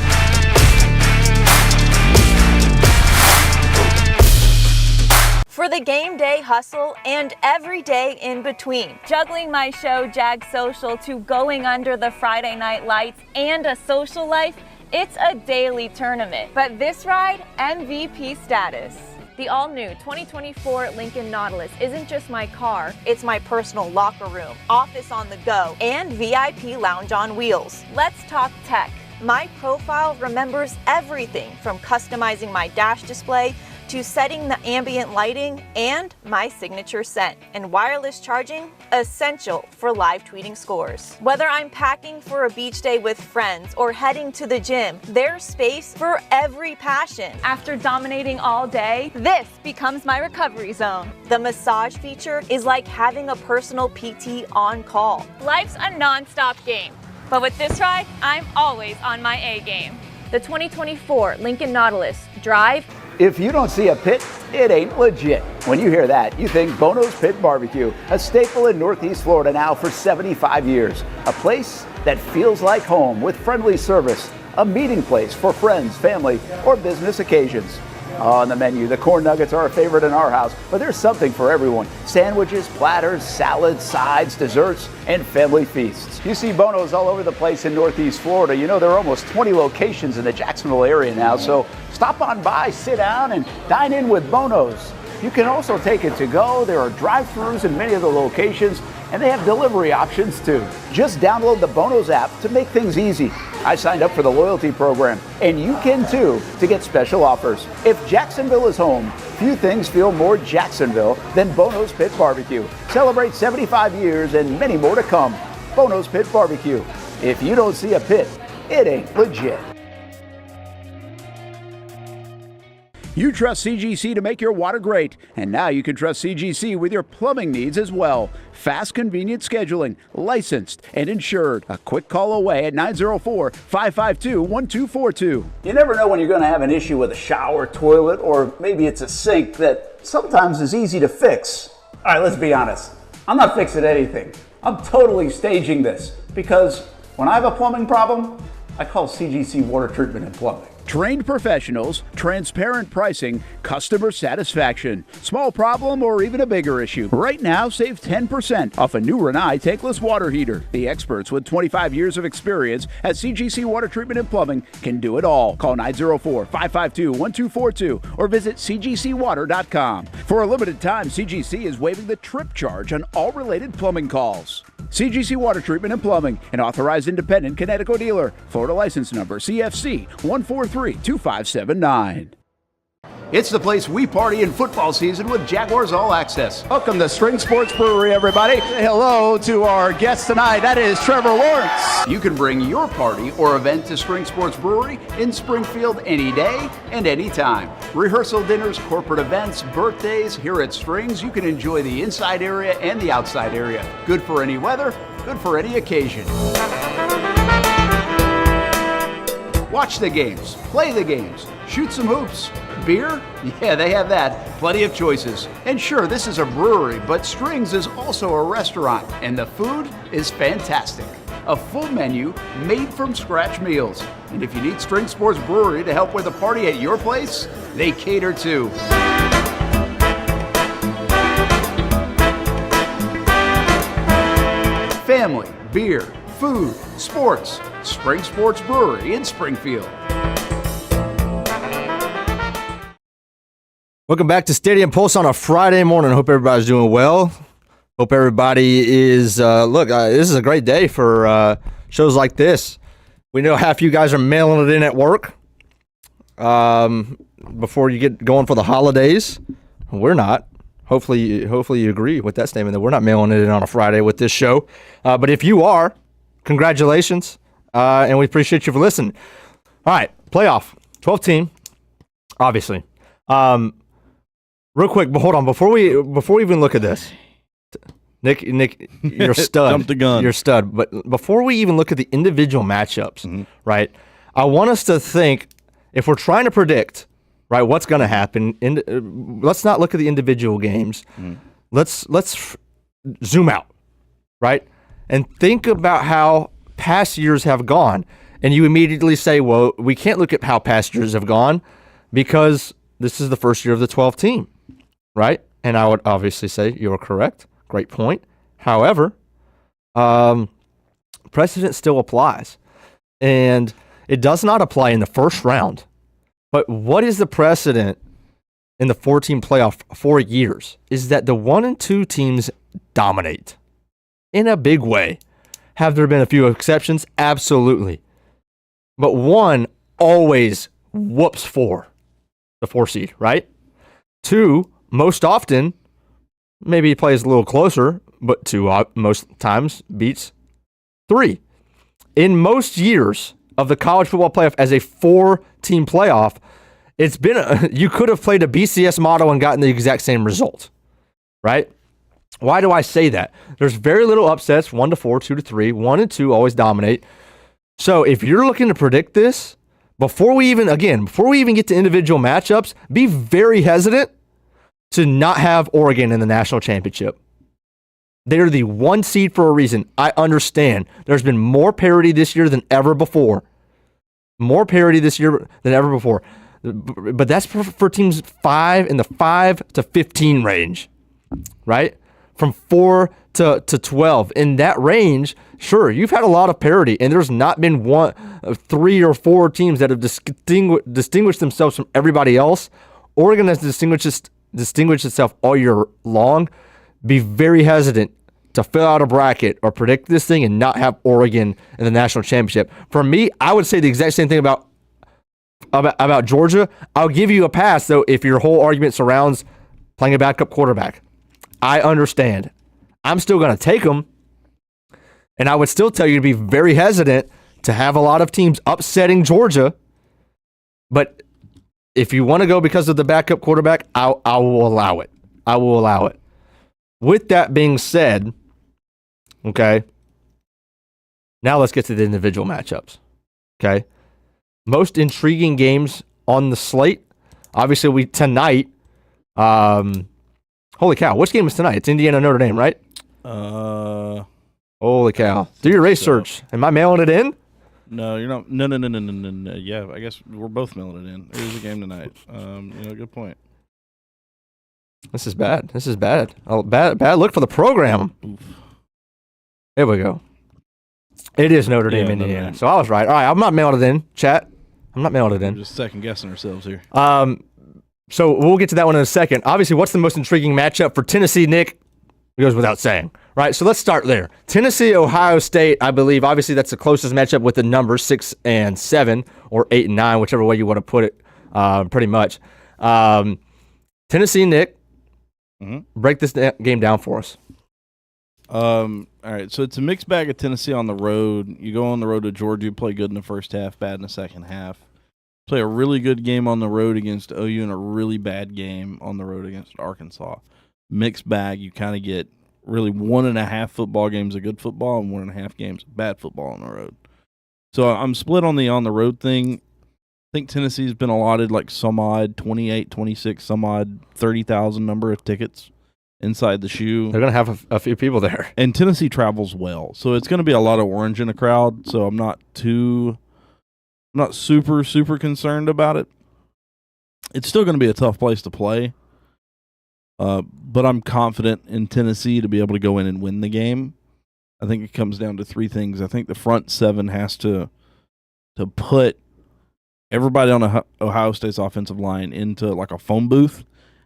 For the game day hustle and every day in between. Juggling my show, Jag Social, to going under the Friday night lights and a social life, it's a daily tournament. But this ride, MVP status. The all-new 2024 Lincoln Nautilus isn't just my car, it's my personal locker room, office on the go, and VIP lounge on wheels. Let's talk tech. My profile remembers everything from customizing my dash display to setting the ambient lighting and my signature scent. And wireless charging, essential for live tweeting scores. Whether I'm packing for a beach day with friends or heading to the gym, there's space for every passion. After dominating all day, this becomes my recovery zone. The massage feature is like having a personal PT on call. Life's a non-stop game, but with this ride, I'm always on my A game. The 2024 Lincoln Nautilus. Drive. If you don't see a pit, it ain't legit. When you hear that, you think Bono's Pit Barbecue, a staple in Northeast Florida now for 75 years. A place that feels like home with friendly service, a meeting place for friends, family, or business occasions. On the menu, the corn nuggets are a favorite in our house, but there's something for everyone. Sandwiches, platters, salads, sides, desserts, and family feasts. You see Bono's all over the place in Northeast Florida. You know, there are almost 20 locations in the Jacksonville area now, so stop on by, sit down, and dine in with Bono's. You can also take it to go. There are drive-thrus in many of the locations, and they have delivery options too. Just download the Bono's app to make things easy. I signed up for the loyalty program, and you can too, to get special offers. If Jacksonville is home, few things feel more Jacksonville than Bono's Pit Barbecue. Celebrate 75 years and many more to come. Bono's Pit Barbecue. If you don't see a pit, it ain't legit. You trust CGC to make your water great, and now you can trust CGC with your plumbing needs as well. Fast, convenient scheduling, licensed and insured. A quick call away at 904-552-1242. You never know when you're going to have an issue with a shower, toilet, or maybe it's a sink that sometimes is easy to fix. All right, let's be honest. I'm not fixing anything. I'm totally staging this because when I have a plumbing problem, I call CGC Water Treatment and Plumbing. Trained professionals, transparent pricing, customer satisfaction. Small problem or even a bigger issue. Right now, save 10% off a new Rinnai tankless water heater. The experts with 25 years of experience at CGC Water Treatment and Plumbing can do it all. Call 904-552-1242 or visit cgcwater.com. For a limited time, CGC is waiving the trip charge on all related plumbing calls. CGC Water Treatment and Plumbing, an authorized independent Connecticut dealer. Florida license number CFC 1432579. It's the place we party in football season with Jaguars All Access. Welcome to Spring Sports Brewery, everybody. Say hello to our guest tonight. That is Trevor Lawrence. You can bring your party or event to Spring Sports Brewery in Springfield any day and any time. Rehearsal dinners, corporate events, birthdays. Here at Strings, you can enjoy the inside area and the outside area. Good for any weather, good for any occasion. Watch the games, play the games, shoot some hoops. Beer? Yeah, they have that. Plenty of choices. And sure, this is a brewery, but Strings is also a restaurant, and the food is fantastic. A full menu made from scratch meals. And if you need String Sports Brewery to help with a party at your place, they cater too. Family, beer, food, sports. Spring Sports Brewery in Springfield. Welcome back to Stadium Pulse on a Friday morning. Hope everybody's doing well. Hope everybody is, this is a great day for shows like this. We know half you guys are mailing it in at work before you get going for the holidays. We're not. Hopefully you agree with that statement that we're not mailing it in on a Friday with this show. But if you are, congratulations, and we appreciate you for listening. All right, playoff, 12 team, obviously. Real quick, but hold on. Before we even look at this, Nick, you're a stud. Jump the gun. You're a stud. But before we even look at the individual matchups, right, I want us to think, if we're trying to predict, right, what's going to happen, let's not look at the individual games. Let's zoom out, right, and think about how past years have gone. And you immediately say, well, we can't look at how past years have gone because this is the first year of the 12 team. Right? And I would obviously say you're correct. Great point. However, precedent still applies. And it does not apply in the first round. But what is the precedent in the 4-team playoff for years is that the 1 and 2 teams dominate in a big way. Have there been a few exceptions? Absolutely. But 1 always whoops 4, the 4 seed, right? 2, most often, maybe he plays a little closer, but 2 most times beats 3. In most years of the college football playoff as a 4-team playoff, it's been you could have played a BCS model and gotten the exact same result, right? Why do I say that? There's very little upsets, 1 to 4, 2 to 3, 1 and 2 always dominate. So if you're looking to predict this, before we even get to individual matchups, be very hesitant to not have Oregon in the national championship. They're the 1 seed for a reason. I understand. There's been more parity this year than ever before. But that's for teams 5 in the 5 to 15 range, right? From 4 to 12. In that range, sure, you've had a lot of parity, and there's not been 3 or 4 teams that have distinguished themselves from everybody else. Oregon has distinguished itself all year long. Be very hesitant to fill out a bracket or predict this thing and not have Oregon in the national championship. For me, I would say the exact same thing about Georgia. I'll give you a pass, though, if your whole argument surrounds playing a backup quarterback. I understand. I'm still going to take them, and I would still tell you to be very hesitant to have a lot of teams upsetting Georgia. But if you want to go because of the backup quarterback, I will allow it. I will allow it. With that being said, okay, now let's get to the individual matchups. Okay, most intriguing games on the slate. Obviously, tonight. Holy cow! Which game is tonight? It's Indiana Notre Dame, right? Holy cow! Do your research. Am I mailing it in? No, you're not. No. Yeah, I guess we're both mailing it in. There's a game tonight. Good point. This is bad. This is bad. Oh, bad look for the program. Oof. There we go. It is Notre Dame, Indiana. Notre Dame. So I was right. All right, I'm not mailing it in, chat. I'm not mailing it in. We're just second guessing ourselves here. So we'll get to that one in a second. Obviously, what's the most intriguing matchup for Tennessee, Nick? It goes without saying, right? So let's start there. Tennessee, Ohio State, I believe. Obviously, that's the closest matchup with the numbers 6 and 7 or 8 and 9, whichever way you want to put it, pretty much. Tennessee, Nick, break this game down for us. All right, so it's a mixed bag of Tennessee on the road. You go on the road to Georgia, play good in the first half, bad in the second half. Play a really good game on the road against OU and a really bad game on the road against Arkansas. Mixed bag, you kind of get really 1.5 football games of good football and 1.5 games of bad football on the road. So I'm split on the road thing. I think Tennessee's been allotted like some odd 28, 26, some odd 30,000 number of tickets inside the shoe. They're going to have a few people there. And Tennessee travels well. So it's going to be a lot of orange in the crowd. So I'm not super concerned about it. It's still going to be a tough place to play. But I'm confident in Tennessee to be able to go in and win the game. I think it comes down to 3 things. I think the front 7 has to put everybody on Ohio State's offensive line into like a phone booth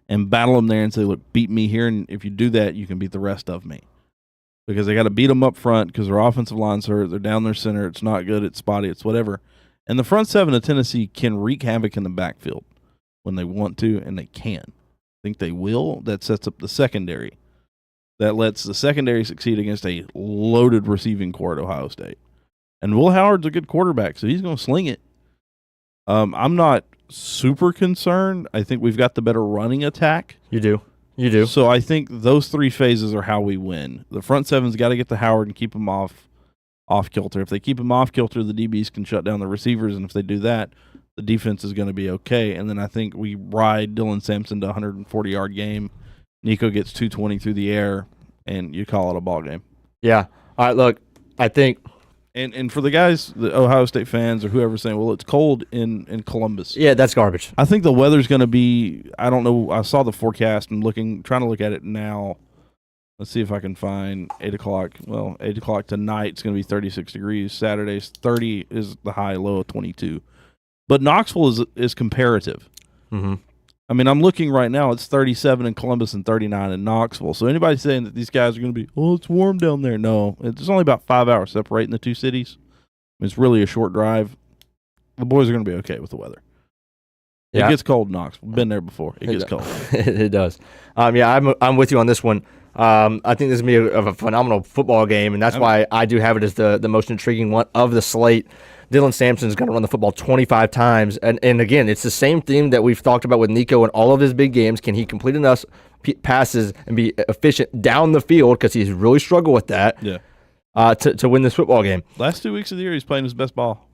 and battle them there and say, look, beat me here. And if you do that, you can beat the rest of me. Because they got to beat them up front because their offensive line's hurt. They're down their center. It's not good. It's spotty. It's whatever. And the front 7 of Tennessee can wreak havoc in the backfield when they want to, and they can. I think they will. That sets up the secondary. That lets the secondary succeed against a loaded receiving core at Ohio State. And Will Howard's a good quarterback, so he's going to sling it. I'm not super concerned. I think we've got the better running attack. You do. So I think those 3 phases are how we win. The front 7's got to get to Howard and keep him off kilter. If they keep him off kilter, the DBs can shut down the receivers, and if they do that, the defense is going to be okay. And then I think we ride Dylan Sampson to a 140-yard game. Nico gets 220 through the air, and you call it a ball game. Yeah. All right, look, I think. And for the guys, the Ohio State fans or whoever's saying, well, it's cold in Columbus. Yeah, that's garbage. I think the weather's going to be, I don't know, I saw the forecast and trying to look at it now. Let's see if I can find 8 o'clock. Well, 8 o'clock tonight, it's going to be 36 degrees. Saturday's 30 is the high, low of 22. But Knoxville is comparative. Mm-hmm. I mean, I'm looking right now. It's 37 in Columbus and 39 in Knoxville. So anybody saying that these guys are going to be, oh, it's warm down there. No, it's only about 5 hours separating the 2 cities. It's really a short drive. The boys are going to be okay with the weather. Yeah. It gets cold in Knoxville. Been there before. It gets cold. It does. Yeah, I'm with you on this one. I think this is going to be a phenomenal football game, and that's why I do have it as the most intriguing one of the slate. Dylan Sampson's going to run the football 25 times. And again, it's the same theme that we've talked about with Nico in all of his big games. Can he complete enough passes and be efficient down the field? Because he's really struggled with that to win this football game. Last 2 weeks of the year, he's playing his best ball.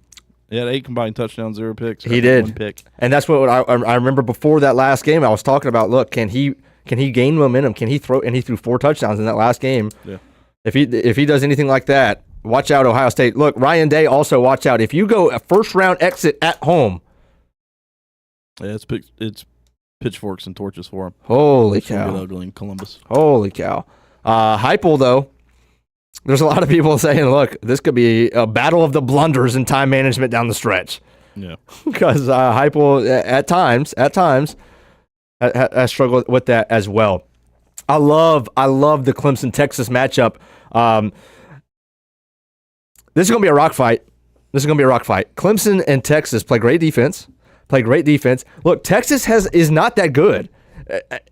He had 8 combined touchdowns, 0 picks. He did. 1 pick. And that's what I remember before that last game. I was talking about, look, can he gain momentum? Can he throw? And he threw 4 touchdowns in that last game. Yeah. If he does anything like that, watch out, Ohio State. Look, Ryan Day, also watch out. If you go a first-round exit at home. Yeah, it's pitchforks and torches for him. Holy it's cow. It's ugly in Columbus. Holy cow. Heupel, though, there's a lot of people saying, look, this could be a battle of the blunders in time management down the stretch. Yeah. Because Heupel, at times, has struggled with that as well. I love the Clemson-Texas matchup. This is going to be a rock fight. Clemson and Texas play great defense. Look, Texas is not that good,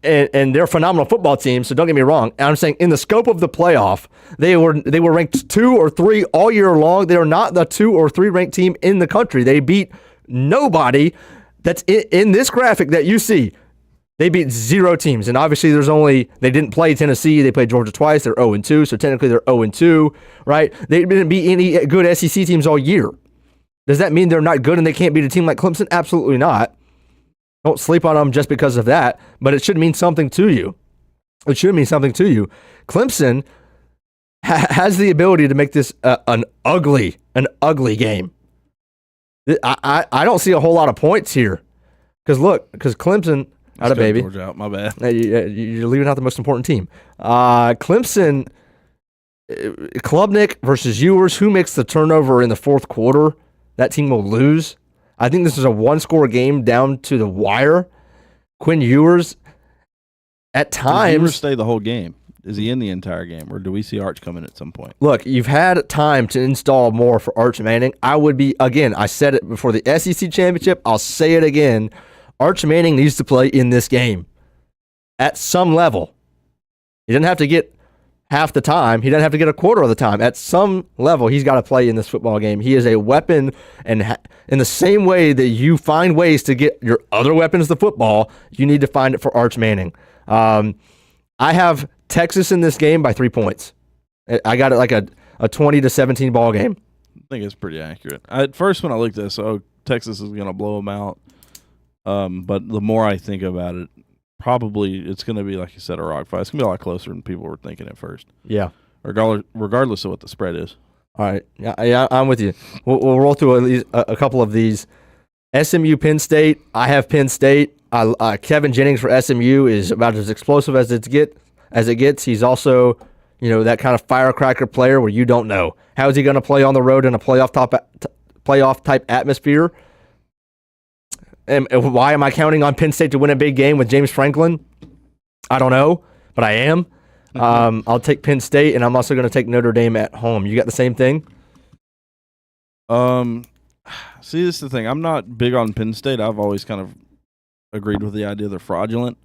and they're a phenomenal football team, so don't get me wrong. I'm saying in the scope of the playoff, they were ranked 2 or 3 all year long. They are not the 2 or 3 ranked team in the country. They beat nobody That's it. In this graphic that you see, they beat 0 teams. And obviously they didn't play Tennessee. They played Georgia twice. They're 0-2. So technically they're 0-2, right? They didn't beat any good SEC teams all year. Does that mean they're not good and they can't beat a team like Clemson? Absolutely not. Don't sleep on them just because of that, but it should mean something to you. It should mean something to you. Clemson has the ability to make this an ugly game. I don't see a whole lot of points here. Because Clemson, out of baby. Georgia out, my bad. You're leaving out the most important team. Clemson, Klubnik versus Ewers. Who makes the turnover in the fourth quarter? That team will lose. I think this is a one-score game down to the wire. Quinn Ewers, at times... Does Ewers stay the whole game? Is he in the entire game, or do we see Arch come in at some point? Look, you've had time to install more for Arch Manning. I would be, again, I said it before the SEC championship. I'll say it again. Arch Manning needs to play in this game at some level. He doesn't have to get half the time. He doesn't have to get a quarter of the time. At some level, he's got to play in this football game. He is a weapon, and in the same way that you find ways to get your other weapons to football, you need to find it for Arch Manning. I have Texas in this game by 3 points. I got it like a 20-17 ball game. I think it's pretty accurate. At first, when I looked at this, Texas is going to blow them out. But the more I think about it, probably it's going to be, like you said, a rock fight. It's going to be a lot closer than people were thinking at first. Yeah. Regardless of what the spread is. All right. Yeah, I'm with you. We'll roll through a couple of these. SMU, Penn State. I have Penn State. Kevin Jennings for SMU is about as explosive as it gets. He's also, that kind of firecracker player where you don't know. How is he going to play on the road in a playoff type atmosphere? And why am I counting on Penn State to win a big game with James Franklin? I don't know, but I am. I'll take Penn State, and I'm also going to take Notre Dame at home. You got the same thing? See, this is the thing. I'm not big on Penn State. I've always kind of agreed with the idea they're fraudulent.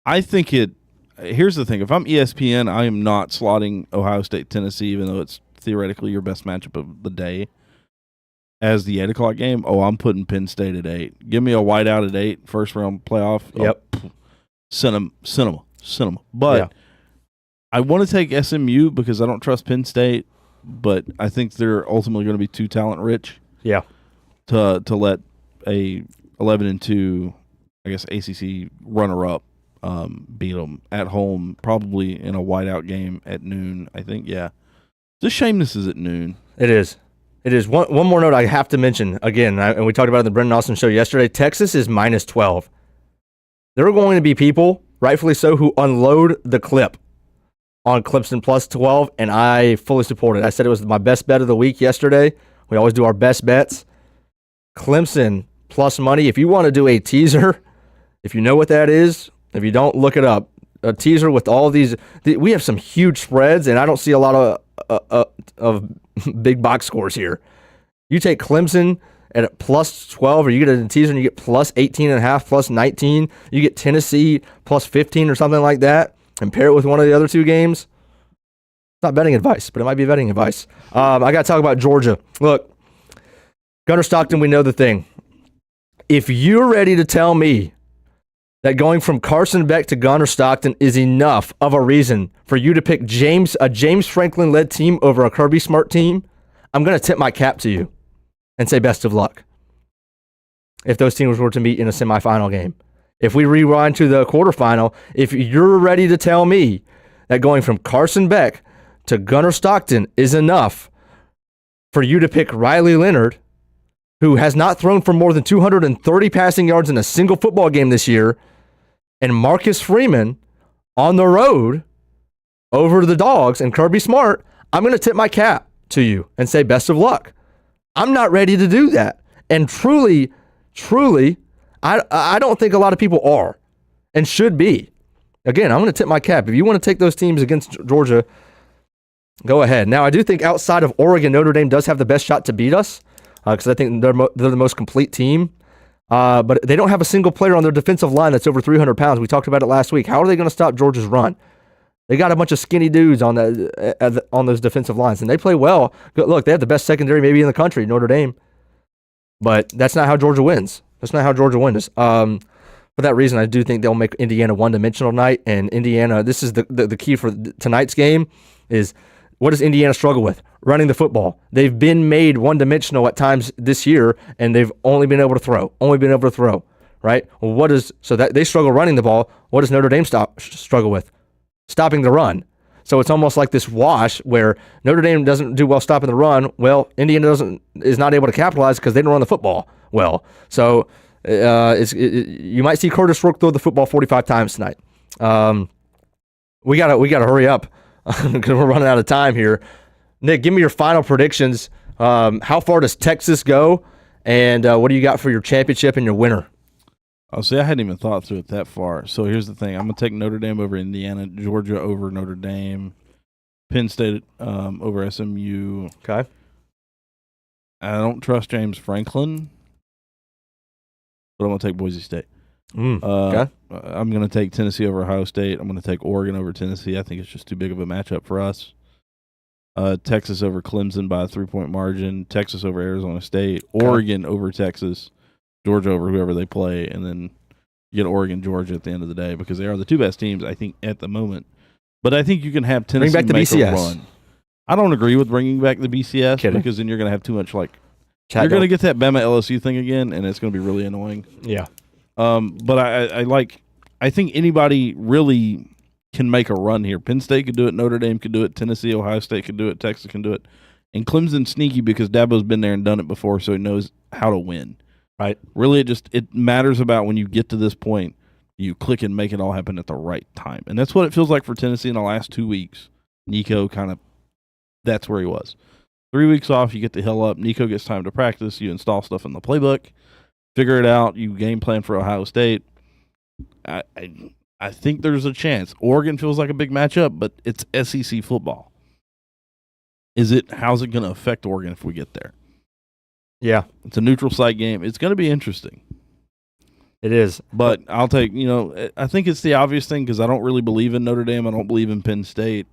I think here's the thing. If I'm ESPN, I am not slotting Ohio State, Tennessee, even though it's theoretically your best matchup of the day, as the 8 o'clock game. I'm putting Penn State at 8. Give me a whiteout at 8, first round playoff. Yep. Cinema. But yeah. I want to take SMU because I don't trust Penn State, but I think they're ultimately going to be too talent rich. Yeah. To let a 11-2, I guess, ACC runner up beat them at home, probably in a whiteout game at noon. I think, yeah. It's a shame this is at noon. It is. One more note I have to mention, again, and we talked about it in the Brendan Austin show yesterday, Texas is minus 12. There are going to be people, rightfully so, who unload the clip on Clemson plus 12, and I fully support it. I said it was my best bet of the week yesterday. We always do our best bets. Clemson plus money. If you want to do a teaser, if you know what that is, if you don't, look it up. A teaser with all these. We have some huge spreads, and I don't see a lot of big box scores here. You take Clemson at plus 12, or you get a teaser and you get plus 18.5, plus 19. You get Tennessee plus 15 or something like that, and pair it with one of the other two games. It's not betting advice, but it might be betting advice. I got to talk about Georgia. Look, Gunnar Stockton, we know the thing. If you're ready to tell me that going from Carson Beck to Gunnar Stockton is enough of a reason for you to pick a James Franklin-led team over a Kirby Smart team, I'm going to tip my cap to you and say best of luck if those teams were to meet in a semifinal game. If we rewind to the quarterfinal, if you're ready to tell me that going from Carson Beck to Gunnar Stockton is enough for you to pick Riley Leonard, who has not thrown for more than 230 passing yards in a single football game this year, and Marcus Freeman on the road over the Dogs and Kirby Smart, I'm going to tip my cap to you and say best of luck. I'm not ready to do that. And truly, I don't think a lot of people are and should be. Again, I'm going to tip my cap. If you want to take those teams against Georgia, go ahead. Now, I do think outside of Oregon, Notre Dame does have the best shot to beat us because I think they're the most complete team. But they don't have a single player on their defensive line that's over 300 pounds. We talked about it last week. How are they going to stop Georgia's run? They got a bunch of skinny dudes on those defensive lines, and they play well. Look, they have the best secondary maybe in the country, Notre Dame. But that's not how Georgia wins. That's not how Georgia wins. For that reason, I do think they'll make Indiana one-dimensional tonight. And Indiana, this is the key for tonight's game is what does Indiana struggle with? Running the football. They've been made one-dimensional at times this year, and they've only been able to throw. Right? Well, so that they struggle running the ball. What does Notre Dame struggle with? Stopping the run. So it's almost like this wash where Notre Dame doesn't do well stopping the run. Well, Indiana is not able to capitalize because they don't run the football well. So you might see Curtis Rourke throw the football 45 times tonight. We gotta hurry up because we're running out of time here. Nick, give me your final predictions. How far does Texas go, and what do you got for your championship and your winner? Oh, see, I hadn't even thought through it that far. So here's the thing. I'm going to take Notre Dame over Indiana, Georgia over Notre Dame, Penn State over SMU. Okay. I don't trust James Franklin, but I'm going to take Boise State. Okay. I'm going to take Tennessee over Ohio State. I'm going to take Oregon over Tennessee. I think it's just too big of a matchup for us. Texas over Clemson by a 3-point margin. Texas over Arizona State. Okay. Oregon over Texas. Georgia over whoever they play, and then you get Oregon, Georgia at the end of the day because they are the two best teams, I think, at the moment. But I think you can have Tennessee Bring back the make BCS. a run. I don't agree with bringing back the BCS Kidding. because then you're going to have too much you're going to get that Bama LSU thing again, and it's going to be really annoying. Yeah. But I think anybody really can make a run here. Penn State could do it, Notre Dame could do it, Tennessee, Ohio State could do it, Texas can do it, and Clemson's sneaky because Dabo's been there and done it before, so he knows how to win. Right. Really, it matters about when you get to this point, you click and make it all happen at the right time. And that's what it feels like for Tennessee in the last 2 weeks. Nico that's where he was. 3 weeks off, you get the hill up. Nico gets time to practice. You install stuff in the playbook, figure it out. You game plan for Ohio State. I think there's a chance. Oregon feels like a big matchup, but it's SEC football. How's it going to affect Oregon if we get there? Yeah. It's a neutral site game. It's going to be interesting. It is. But I'll take, I think it's the obvious thing because I don't really believe in Notre Dame. I don't believe in Penn State.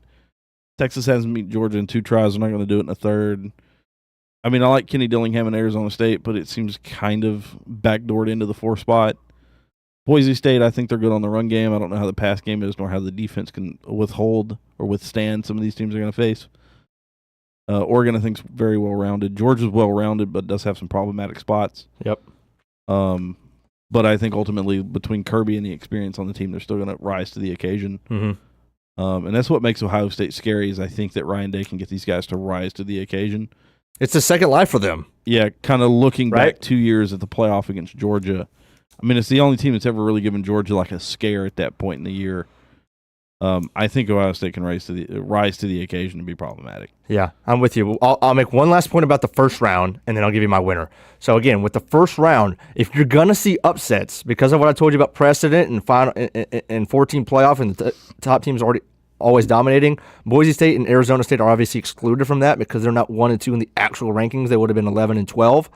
Texas hasn't beat Georgia in 2 tries. They're not going to do it in a third. I mean, I like Kenny Dillingham in Arizona State, but it seems kind of backdoored into the 4 spot. Boise State, I think they're good on the run game. I don't know how the pass game is nor how the defense can withhold or withstand some of these teams they're going to face. Oregon, I think, is very well-rounded. Georgia's well-rounded, but does have some problematic spots. Yep. But I think ultimately, between Kirby and the experience on the team, they're still going to rise to the occasion. Mm-hmm. And that's what makes Ohio State scary is I think that Ryan Day can get these guys to rise to the occasion. It's the second life for them. Yeah, kind of looking Right? back 2 years at the playoff against Georgia. I mean, it's the only team that's ever really given Georgia like a scare at that point in the year. I think Ohio State can rise to the occasion and be problematic. Yeah, I'm with you. I'll make one last point about the first round, and then I'll give you my winner. So again, with the first round, if you're gonna see upsets because of what I told you about precedent and final and 14 playoff and the top teams always dominating, Boise State and Arizona State are obviously excluded from that because they're not 1 and 2 in the actual rankings. They would have been 11 and 12.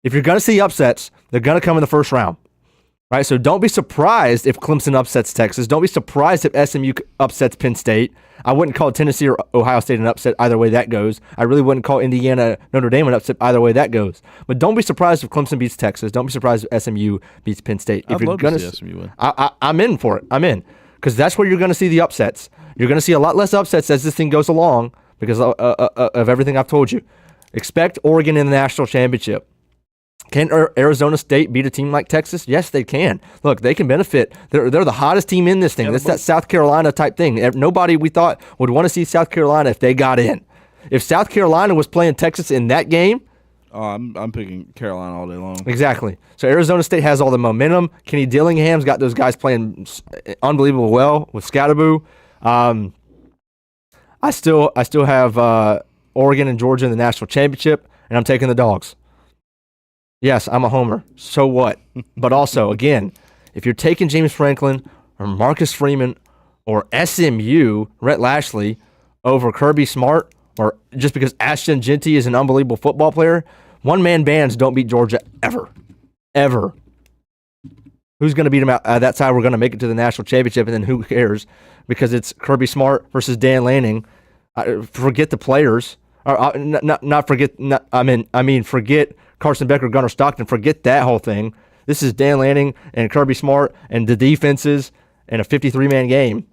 If you're gonna see upsets, they're gonna come in the first round. Right, so don't be surprised if Clemson upsets Texas. Don't be surprised if SMU upsets Penn State. I wouldn't call Tennessee or Ohio State an upset either way that goes. I really wouldn't call Indiana, Notre Dame an upset either way that goes. But don't be surprised if Clemson beats Texas. Don't be surprised if SMU beats Penn State. I'd love to see SMU win. I'm in for it. I'm in because that's where you're going to see the upsets. You're going to see a lot less upsets as this thing goes along because of everything I've told you. Expect Oregon in the national championship. Can Arizona State beat a team like Texas? Yes, they can. Look, they can benefit. They're the hottest team in this thing. Yeah, That's that South Carolina type thing. Nobody we thought would want to see South Carolina if they got in. If South Carolina was playing Texas in that game, I'm picking Carolina all day long. exactly. So Arizona State has all the momentum. Kenny Dillingham's got those guys playing unbelievable well with Scatterboo. I still have Oregon and Georgia in the national championship, and I'm taking the Dogs. Yes, I'm a homer. So what? But also, again, if you're taking James Franklin or Marcus Freeman or SMU, Rhett Lashley, over Kirby Smart, or just because Ashton Genty is an unbelievable football player, one-man bands don't beat Georgia ever. Ever. Who's going to beat them out that side? We're going to make it to the national championship, and then who cares? Because it's Kirby Smart versus Dan Lanning. Forget the players. Or, forget Carson Becker, Gunnar Stockton. Forget that whole thing. This is Dan Lanning and Kirby Smart and the defenses and a 53-man game.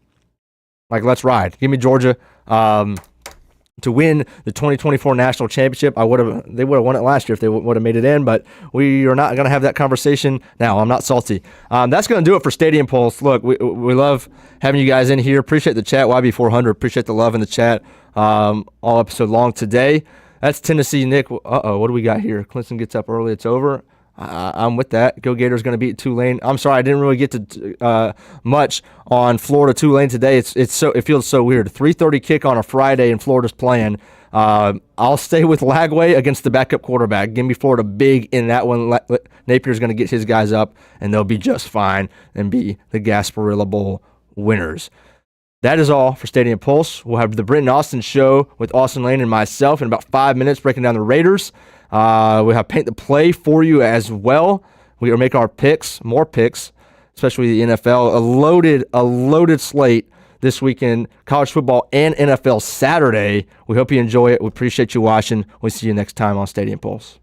Like, let's ride. Give me Georgia to win the 2024 national championship. They would have won it last year if they would have made it in, but we are not going to have that conversation now. I'm not salty. That's going to do it for Stadium Pulse. Look, we love having you guys in here. Appreciate the chat, YB400. Appreciate the love in the chat all episode long today. That's Tennessee, Nick. What do we got here? Clemson gets up early. It's over. I'm with that. Go Gators going to beat Tulane. I'm sorry, I didn't really get to much on Florida Tulane today. It feels so weird. 3:30 kick on a Friday and Florida's playing. I'll stay with Lagway against the backup quarterback. Give me Florida big in that one. Napier's going to get his guys up, and they'll be just fine and be the Gasparilla Bowl winners. That is all for Stadium Pulse. We'll have the Brenton Austin show with Austin Lane and myself in about 5 minutes, breaking down the Raiders. We have Paint the Play for you as well. We are making our picks, more picks, especially the NFL. A loaded slate this weekend, college football and NFL Saturday. We hope you enjoy it. We appreciate you watching. We'll see you next time on Stadium Pulse.